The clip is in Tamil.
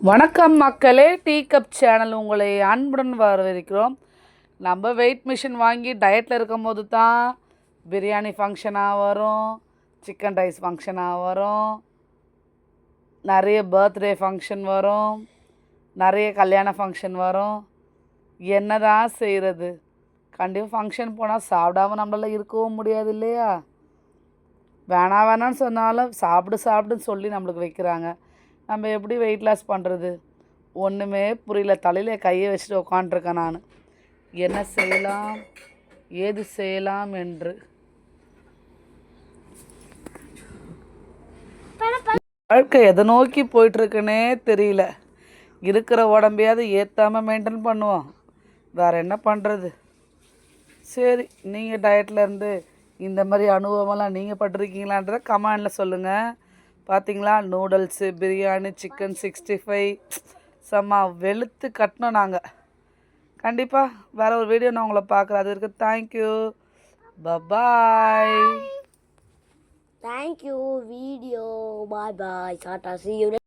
வணக்கம் மக்களே, டீ கப் சேனல் உங்களை அன்புடன் வரவேற்கிறோம். நம்ம வெயிட் மிஷின் வாங்கி டயட்டில் இருக்கும் போது தான் பிரியாணி ஃபங்க்ஷனாக வரும், சிக்கன் ரைஸ் ஃபங்க்ஷனாக வரும், நிறைய பர்த்டே ஃபங்க்ஷன் வரும், நிறைய கல்யாண ஃபங்க்ஷன் வரும். என்ன தான் செய்கிறது? கண்டிப்பாக ஃபங்க்ஷன் போனால் சாப்பிடாமல் நம்மளால் இருக்கவும் முடியாது இல்லையா? வேணான்னு சொன்னாலும் சாப்பிடுன்னு சொல்லி நம்மளுக்கு வைக்கிறாங்க. நம்ம எப்படி வெயிட் லாஸ் பண்ணுறது? ஒன்றுமே புரியல. தலையில் கையை வச்சுட்டு உட்காண்ட்ருக்கேன் நான். என்ன செய்யலாம், ஏது செய்யலாம் என்று. வாழ்க்கை எதை நோக்கி போயிட்டுருக்குன்னே தெரியல. இருக்கிற உடம்பையாவது ஏற்றாமல் மெயின்டைன் பண்ணுவோம். வேறு என்ன பண்ணுறது? சரி, நீங்கள் டயட்டில் இருந்து இந்த மாதிரி அனுபவமெல்லாம் நீங்கள் பட்டிருக்கீங்களான்றதை கமெண்டில் சொல்லுங்கள். பார்த்தீங்களா, நூடுல்ஸு, பிரியாணி, சிக்கன் 65 செம்ம வெளுத்து கட்டினோம் நாங்கள். கண்டிப்பாக வேறு ஒரு வீடியோ நான் உங்களை பார்க்குறேன். அது இருக்குது. Thank you, bye bye. Thank you, video. Bye bye. Tata, see you.